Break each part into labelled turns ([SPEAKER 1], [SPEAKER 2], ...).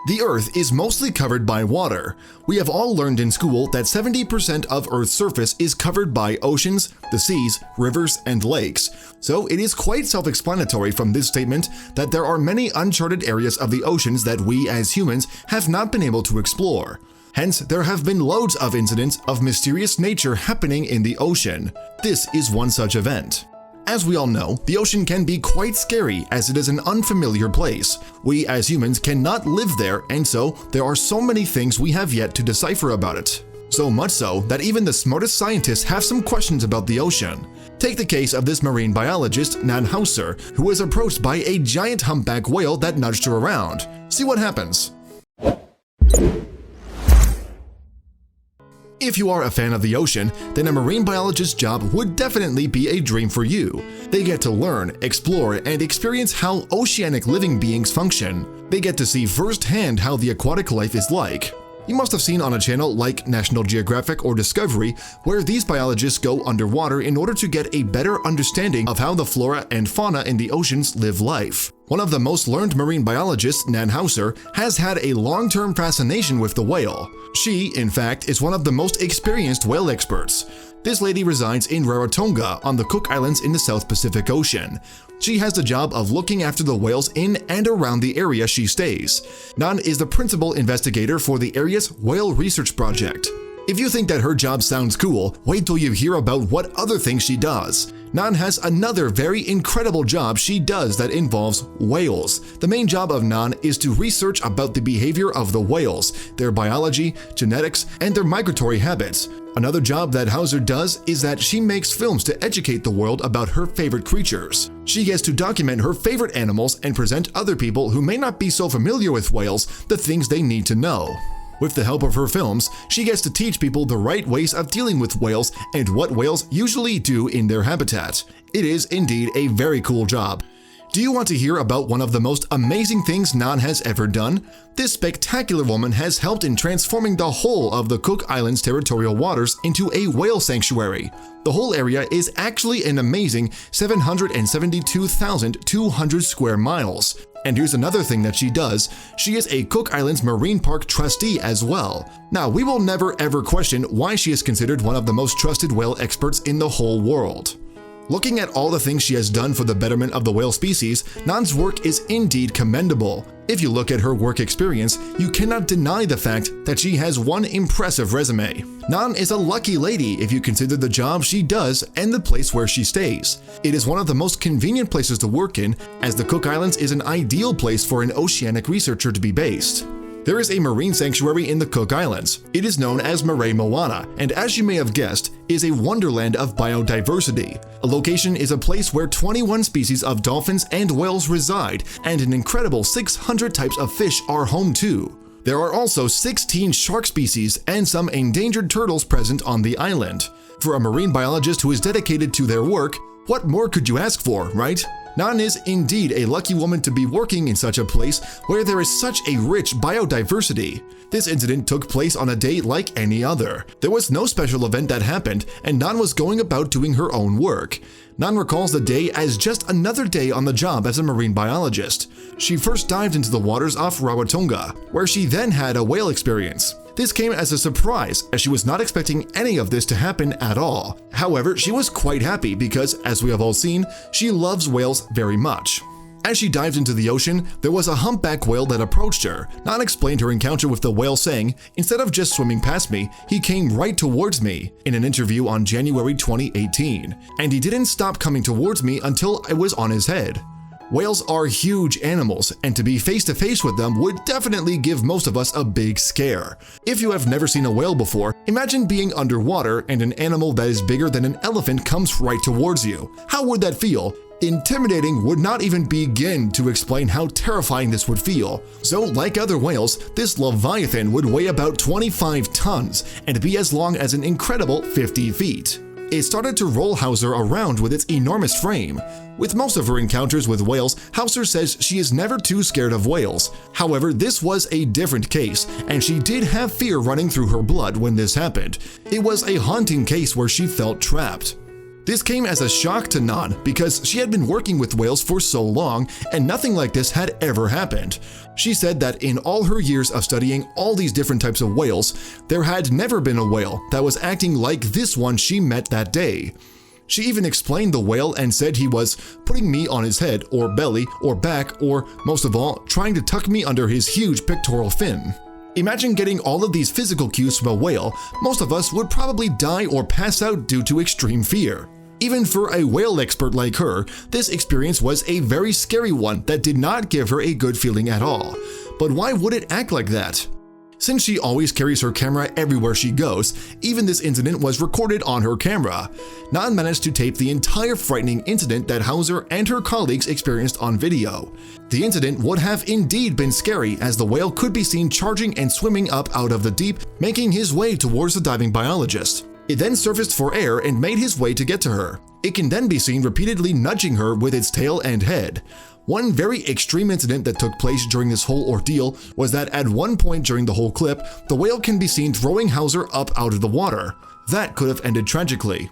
[SPEAKER 1] The Earth is mostly covered by water. We have all learned in school that 70% of Earth's surface is covered by oceans, the seas, rivers, and lakes. So it is quite self-explanatory from this statement that there are many uncharted areas of the oceans that we as humans have not been able to explore. Hence, there have been loads of incidents of mysterious nature happening in the ocean. This is one such event. As we all know, the ocean can be quite scary as it is an unfamiliar place. We as humans cannot live there, and so there are so many things we have yet to decipher about it. So much so that even the smartest scientists have some questions about the ocean. Take the case of this marine biologist, Nan Hauser, who was approached by a giant humpback whale that nudged her around. See what happens. If you are a fan of the ocean, then a marine biologist's job would definitely be a dream for you. They get to learn, explore, and experience how oceanic living beings function. They get to see firsthand how the aquatic life is like. You must have seen on a channel like National Geographic or Discovery where these biologists go underwater in order to get a better understanding of how the flora and fauna in the oceans live life. One of the most learned marine biologists, Nan Hauser, has had a long-term fascination with the whale. She, in fact, is one of the most experienced whale experts. This lady resides in Rarotonga on the Cook Islands in the South Pacific Ocean. She has the job of looking after the whales in and around the area she stays. Nan is the principal investigator for the area's whale research project. If you think that her job sounds cool, wait till you hear about what other things she does. Nan has another very incredible job she does that involves whales. The main job of Nan is to research about the behavior of the whales, their biology, genetics, and their migratory habits. Another job that Hauser does is that she makes films to educate the world about her favorite creatures. She gets to document her favorite animals and present other people who may not be so familiar with whales the things they need to know. With the help of her films, she gets to teach people the right ways of dealing with whales and what whales usually do in their habitat. It is indeed a very cool job. Do you want to hear about one of the most amazing things Nan has ever done? This spectacular woman has helped in transforming the whole of the Cook Islands territorial waters into a whale sanctuary. The whole area is actually an amazing 772,200 square miles. And here's another thing that she does. She is a Cook Islands Marine Park trustee as well. Now, we will never ever question why she is considered one of the most trusted whale experts in the whole world. Looking at all the things she has done for the betterment of the whale species, Nan's work is indeed commendable. If you look at her work experience, you cannot deny the fact that she has one impressive resume. Nan is a lucky lady if you consider the job she does and the place where she stays. It is one of the most convenient places to work in, as the Cook Islands is an ideal place for an oceanic researcher to be based. There is a marine sanctuary in the Cook Islands. It is known as Marae Moana, and as you may have guessed, is a wonderland of biodiversity. A location is a place where 21 species of dolphins and whales reside, and an incredible 600 types of fish are home to. There are also 16 shark species and some endangered turtles present on the island. For a marine biologist who is dedicated to their work, what more could you ask for, right? Nan is indeed a lucky woman to be working in such a place where there is such a rich biodiversity. This incident took place on a day like any other. There was no special event that happened, and Nan was going about doing her own work. Nan recalls the day as just another day on the job as a marine biologist. She first dived into the waters off Rarotonga, where she then had a whale experience. This came as a surprise, as she was not expecting any of this to happen at all. However, she was quite happy because, as we have all seen, she loves whales very much. As she dived into the ocean, there was a humpback whale that approached her. Nan explained her encounter with the whale saying, "Instead of just swimming past me, he came right towards me," in an interview on January 2018. And he didn't stop coming towards me until I was on his head. Whales are huge animals, and to be face-to-face with them would definitely give most of us a big scare. If you have never seen a whale before, imagine being underwater and an animal that is bigger than an elephant comes right towards you. How would that feel? Intimidating would not even begin to explain how terrifying this would feel. So, like other whales, this leviathan would weigh about 25 tons and be as long as an incredible 50 feet. It started to roll Hauser around with its enormous frame. With most of her encounters with whales, Hauser says she is never too scared of whales. However, this was a different case, and she did have fear running through her blood when this happened. It was a haunting case where she felt trapped. This came as a shock to Nan because she had been working with whales for so long and nothing like this had ever happened. She said that in all her years of studying all these different types of whales, there had never been a whale that was acting like this one she met that day. She even explained the whale and said he was putting me on his head or belly or back or, most of all, trying to tuck me under his huge pectoral fin. Imagine getting all of these physical cues from a whale. Most of us would probably die or pass out due to extreme fear. Even for a whale expert like her, this experience was a very scary one that did not give her a good feeling at all. But why would it act like that? Since she always carries her camera everywhere she goes, even this incident was recorded on her camera. Nan managed to tape the entire frightening incident that Hauser and her colleagues experienced on video. The incident would have indeed been scary, as the whale could be seen charging and swimming up out of the deep, making his way towards the diving biologist. It then surfaced for air and made his way to get to her. It can then be seen repeatedly nudging her with its tail and head. One very extreme incident that took place during this whole ordeal was that at one point during the whole clip, the whale can be seen throwing Hauser up out of the water. That could have ended tragically.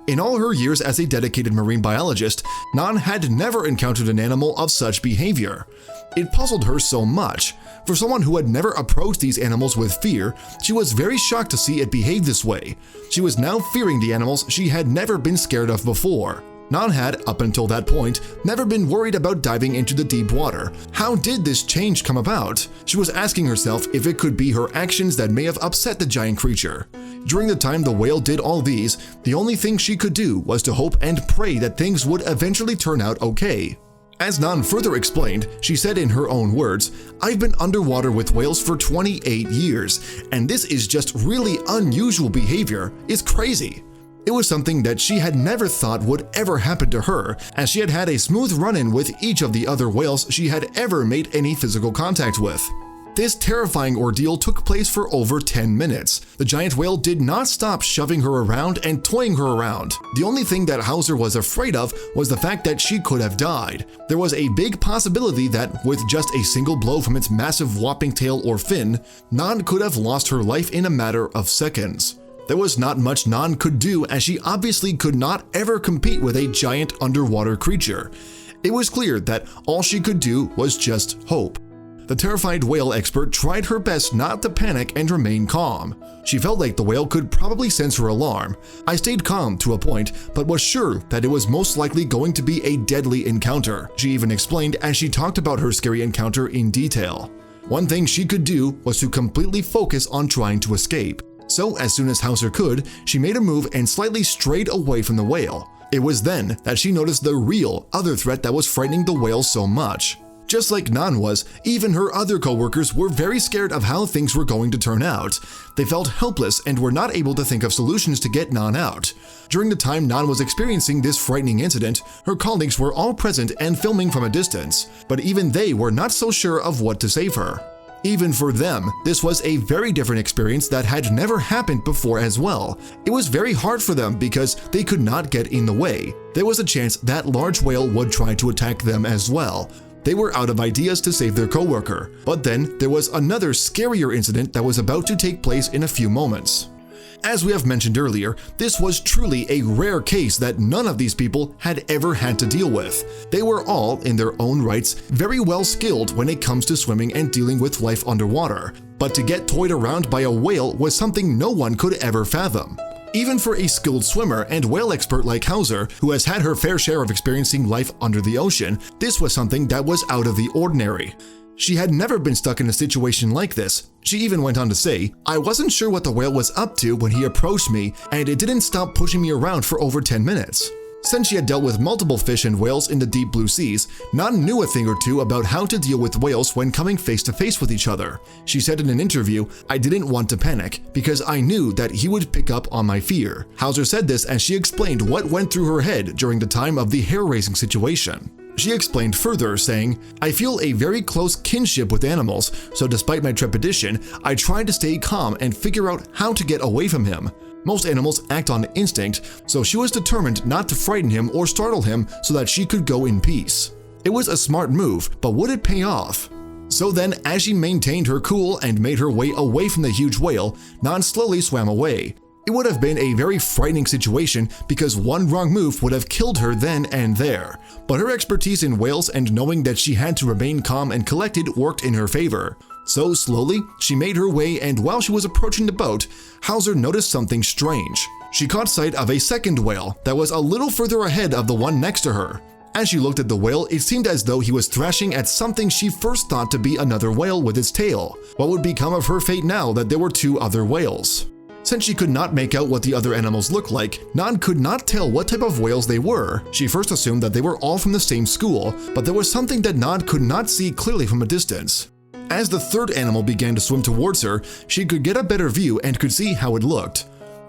[SPEAKER 1] In all her years as a dedicated marine biologist, Nan had never encountered an animal of such behavior. It puzzled her so much. For someone who had never approached these animals with fear, she was very shocked to see it behave this way. She was now fearing the animals she had never been scared of before. Nan had, up until that point, never been worried about diving into the deep water. How did this change come about? She was asking herself if it could be her actions that may have upset the giant creature. During the time the whale did all these, the only thing she could do was to hope and pray that things would eventually turn out okay. As Nan further explained, she said in her own words, "I've been underwater with whales for 28 years, and this is just really unusual behavior. It's crazy." It was something that she had never thought would ever happen to her, as she had had a smooth run-in with each of the other whales she had ever made any physical contact with. This terrifying ordeal took place for over 10 minutes. The giant whale did not stop shoving her around and toying her around. The only thing that Hauser was afraid of was the fact that she could have died. There was a big possibility that, with just a single blow from its massive whopping tail or fin, Nan could have lost her life in a matter of seconds. There was not much Nan could do, as she obviously could not ever compete with a giant underwater creature. It was clear that all she could do was just hope. The terrified whale expert tried her best not to panic and remain calm. She felt like the whale could probably sense her alarm. "I stayed calm to a point, but was sure that it was most likely going to be a deadly encounter," she even explained as she talked about her scary encounter in detail. One thing she could do was to completely focus on trying to escape. So as soon as Hauser could, she made a move and slightly strayed away from the whale. It was then that she noticed the real other threat that was frightening the whale so much. Just like Nan was, even her other co-workers were very scared of how things were going to turn out. They felt helpless and were not able to think of solutions to get Nan out. During the time Nan was experiencing this frightening incident, her colleagues were all present and filming from a distance, but even they were not so sure of what to save her. Even for them, this was a very different experience that had never happened before as well. It was very hard for them because they could not get in the way. There was a chance that large whale would try to attack them as well. They were out of ideas to save their coworker. But then there was another scarier incident that was about to take place in a few moments. As we have mentioned earlier, this was truly a rare case that none of these people had ever had to deal with. They were all, in their own rights, very well skilled when it comes to swimming and dealing with life underwater. But to get toyed around by a whale was something no one could ever fathom. Even for a skilled swimmer and whale expert like Hauser, who has had her fair share of experiencing life under the ocean, this was something that was out of the ordinary. She had never been stuck in a situation like this. She even went on to say, "I wasn't sure what the whale was up to when he approached me, and it didn't stop pushing me around for over 10 minutes. Since she had dealt with multiple fish and whales in the deep blue seas, Nan knew a thing or two about how to deal with whales when coming face to face with each other. She said in an interview, "I didn't want to panic because I knew that he would pick up on my fear." Hauser said this as she explained what went through her head during the time of the hair-raising situation. She explained further, saying, "I feel a very close kinship with animals, so despite my trepidation, I tried to stay calm and figure out how to get away from him. Most animals act on instinct, so she was determined not to frighten him or startle him so that she could go in peace. It was a smart move, but would it pay off?" So then, as she maintained her cool and made her way away from the huge whale, Nan slowly swam away. It would have been a very frightening situation because one wrong move would have killed her then and there. But her expertise in whales and knowing that she had to remain calm and collected worked in her favor. So slowly, she made her way, and while she was approaching the boat, Hauser noticed something strange. She caught sight of a second whale that was a little further ahead of the one next to her. As she looked at the whale, it seemed as though he was thrashing at something she first thought to be another whale with its tail. What would become of her fate now that there were two other whales? Since she could not make out what the other animals looked like, Nan could not tell what type of whales they were. She first assumed that they were all from the same school, but there was something that Nan could not see clearly from a distance. As the third animal began to swim towards her, she could get a better view and could see how it looked.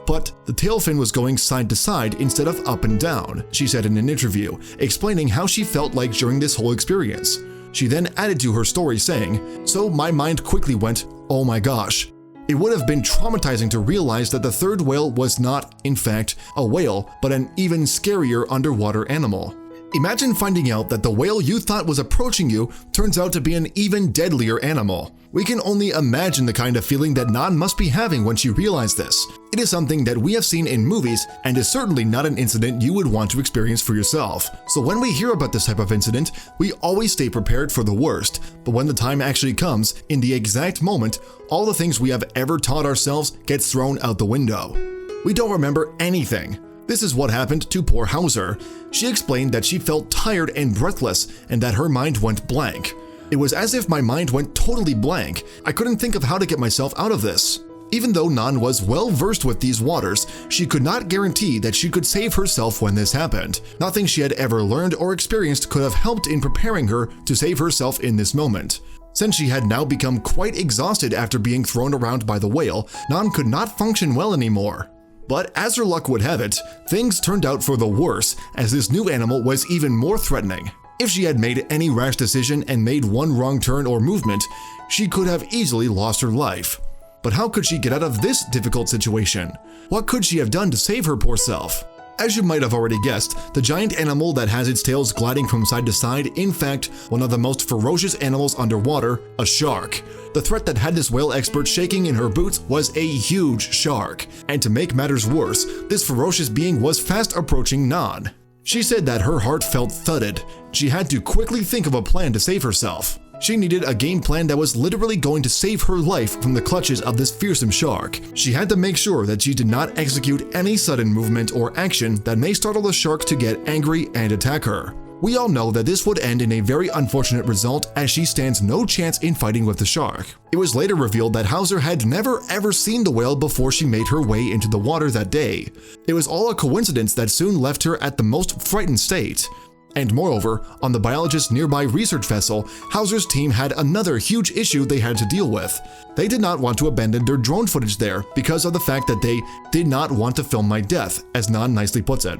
[SPEAKER 1] But the tail fin was going side to side instead of up and down, she said in an interview, explaining how she felt like during this whole experience. She then added to her story saying, "So my mind quickly went, oh my gosh." It would have been traumatizing to realize that the third whale was not, in fact, a whale, but an even scarier underwater animal. Imagine finding out that the whale you thought was approaching you turns out to be an even deadlier animal. We can only imagine the kind of feeling that Nan must be having when she realized this. It is something that we have seen in movies and is certainly not an incident you would want to experience for yourself. So when we hear about this type of incident, we always stay prepared for the worst. But when the time actually comes, in the exact moment, all the things we have ever taught ourselves gets thrown out the window. We don't remember anything. This is what happened to poor Hauser. She explained that she felt tired and breathless and that her mind went blank. It was as if my mind went totally blank. I couldn't think of how to get myself out of this. Even though Nan was well versed with these waters, she could not guarantee that she could save herself when this happened. Nothing she had ever learned or experienced could have helped in preparing her to save herself in this moment. Since she had now become quite exhausted after being thrown around by the whale, Nan could not function well anymore. But as her luck would have it, things turned out for the worse, as this new animal was even more threatening. If she had made any rash decision and made one wrong turn or movement, she could have easily lost her life. But how could she get out of this difficult situation? What could she have done to save her poor self? As you might have already guessed, the giant animal that has its tails gliding from side to side, in fact, one of the most ferocious animals underwater, a shark. The threat that had this whale expert shaking in her boots was a huge shark. And to make matters worse, this ferocious being was fast approaching Nan. She said that her heart felt thudded. She had to quickly think of a plan to save herself. She needed a game plan that was literally going to save her life from the clutches of this fearsome shark. She had to make sure that she did not execute any sudden movement or action that may startle the shark to get angry and attack her. We all know that this would end in a very unfortunate result, as she stands no chance in fighting with the shark. It was later revealed that Hauser had never ever seen the whale before she made her way into the water that day. It was all a coincidence that soon left her at the most frightened state. And moreover, on the biologist's nearby research vessel, Hauser's team had another huge issue they had to deal with. They did not want to abandon their drone footage there because of the fact that they did not want to film my death, as Nan nicely puts it.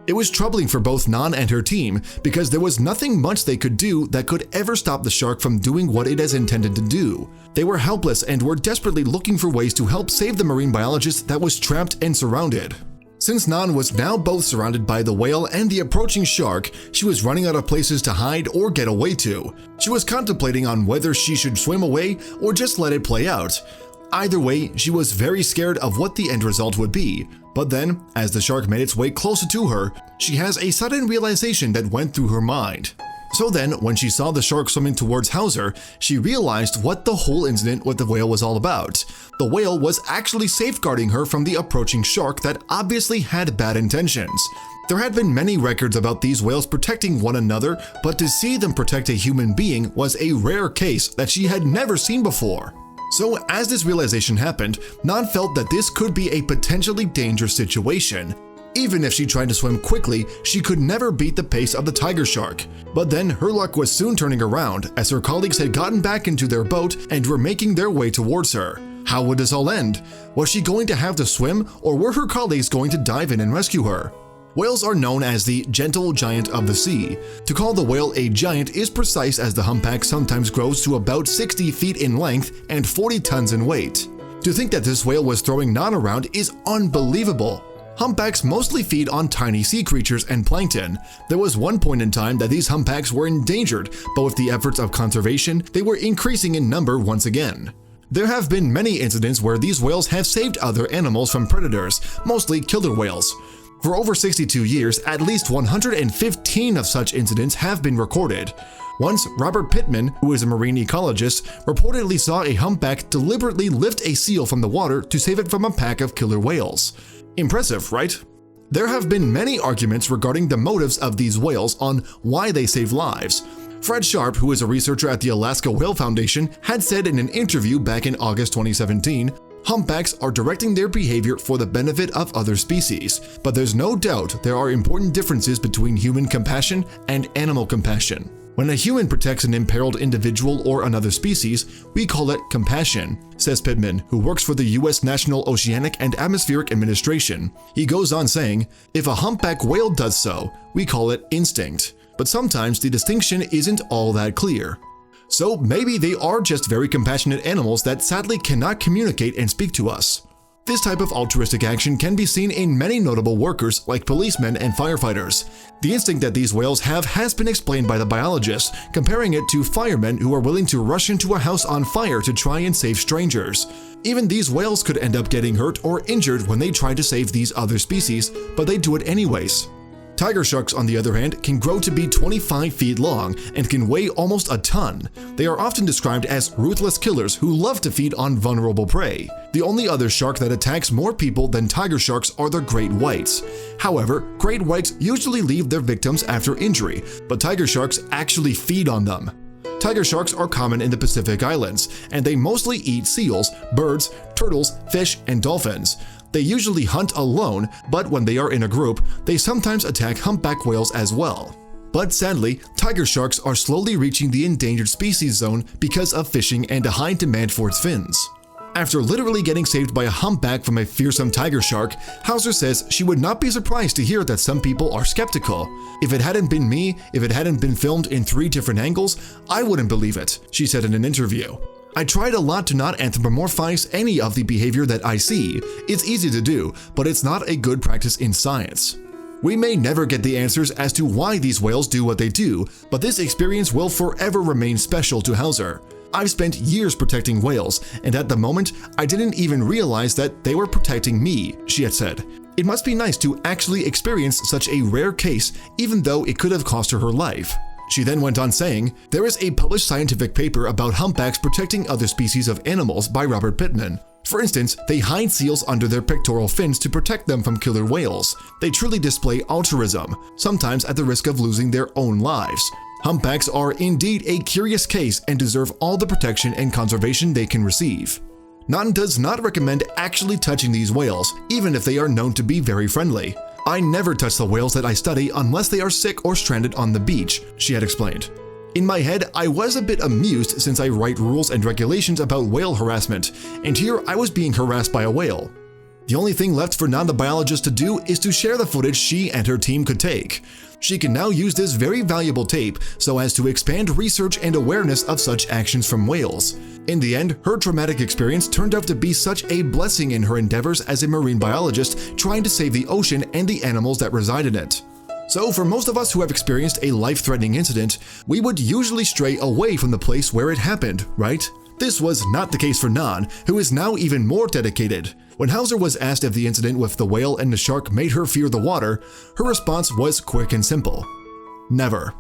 [SPEAKER 1] It was troubling for both Nan and her team because there was nothing much they could do that could ever stop the shark from doing what it has intended to do. They were helpless and were desperately looking for ways to help save the marine biologist that was trapped and surrounded. Since Nan was now both surrounded by the whale and the approaching shark, she was running out of places to hide or get away to. She was contemplating on whether she should swim away or just let it play out. Either way, she was very scared of what the end result would be. But then, as the shark made its way closer to her, she has a sudden realization that went through her mind. So then, when she saw the shark swimming towards Hauser, she realized what the whole incident with the whale was all about. The whale was actually safeguarding her from the approaching shark that obviously had bad intentions. There had been many records about these whales protecting one another, but to see them protect a human being was a rare case that she had never seen before. So as this realization happened, Nan felt that this could be a potentially dangerous situation. Even if she tried to swim quickly, she could never beat the pace of the tiger shark. But then her luck was soon turning around, as her colleagues had gotten back into their boat and were making their way towards her. How would this all end? Was she going to have to swim, or were her colleagues going to dive in and rescue her? Whales are known as the gentle giant of the sea. To call the whale a giant is precise, as the humpback sometimes grows to about 60 feet in length and 40 tons in weight. To think that this whale was throwing Nan around is unbelievable. Humpbacks mostly feed on tiny sea creatures and plankton. There was one point in time that these humpbacks were endangered, but with the efforts of conservation, they were increasing in number once again. There have been many incidents where these whales have saved other animals from predators, mostly killer whales. For over 62 years, at least 115 of such incidents have been recorded. Once, Robert Pittman, who is a marine ecologist, reportedly saw a humpback deliberately lift a seal from the water to save it from a pack of killer whales. Impressive, right? There have been many arguments regarding the motives of these whales on why they save lives. Fred Sharp, who is a researcher at the Alaska Whale Foundation, had said in an interview back in August 2017, humpbacks are directing their behavior for the benefit of other species, but there's no doubt there are important differences between human compassion and animal compassion. When a human protects an imperiled individual or another species, we call it compassion, says Pittman, who works for the U.S. National Oceanic and Atmospheric Administration. He goes on saying, if a humpback whale does so, we call it instinct. But sometimes the distinction isn't all that clear. So maybe they are just very compassionate animals that sadly cannot communicate and speak to us. This type of altruistic action can be seen in many notable workers like policemen and firefighters. The instinct that these whales have has been explained by the biologists, comparing it to firemen who are willing to rush into a house on fire to try and save strangers. Even these whales could end up getting hurt or injured when they try to save these other species, but they do it anyways. Tiger sharks, on the other hand, can grow to be 25 feet long and can weigh almost a ton. They are often described as ruthless killers who love to feed on vulnerable prey. The only other shark that attacks more people than tiger sharks are the great whites. However, great whites usually leave their victims after injury, but tiger sharks actually feed on them. Tiger sharks are common in the Pacific Islands, and they mostly eat seals, birds, turtles, fish, and dolphins. They usually hunt alone, but when they are in a group, they sometimes attack humpback whales as well. But sadly, tiger sharks are slowly reaching the endangered species zone because of fishing and a high demand for its fins. After literally getting saved by a humpback from a fearsome tiger shark, Hauser says she would not be surprised to hear that some people are skeptical. If it hadn't been me, if it hadn't been filmed in 3 different angles, I wouldn't believe it, she said in an interview. I tried a lot to not anthropomorphize any of the behavior that I see. It's easy to do, but it's not a good practice in science. We may never get the answers as to why these whales do what they do, but this experience will forever remain special to Hauser. I've spent years protecting whales, and at the moment, I didn't even realize that they were protecting me, she had said. It must be nice to actually experience such a rare case, even though it could have cost her her life. She then went on saying, there is a published scientific paper about humpbacks protecting other species of animals by Robert Pittman. For instance, they hide seals under their pectoral fins to protect them from killer whales. They truly display altruism, sometimes at the risk of losing their own lives. Humpbacks are indeed a curious case and deserve all the protection and conservation they can receive. Naughton does not recommend actually touching these whales, even if they are known to be very friendly. I never touch the whales that I study unless they are sick or stranded on the beach, she had explained. In my head, I was a bit amused since I write rules and regulations about whale harassment, and here I was being harassed by a whale. The only thing left for Nan the biologist to do is to share the footage she and her team could take. She can now use this very valuable tape so as to expand research and awareness of such actions from whales. In the end, her traumatic experience turned out to be such a blessing in her endeavors as a marine biologist trying to save the ocean and the animals that reside in it. So for most of us who have experienced a life-threatening incident, we would usually stray away from the place where it happened, right? This was not the case for Nan, who is now even more dedicated. When Hauser was asked if the incident with the whale and the shark made her fear the water, her response was quick and simple: never.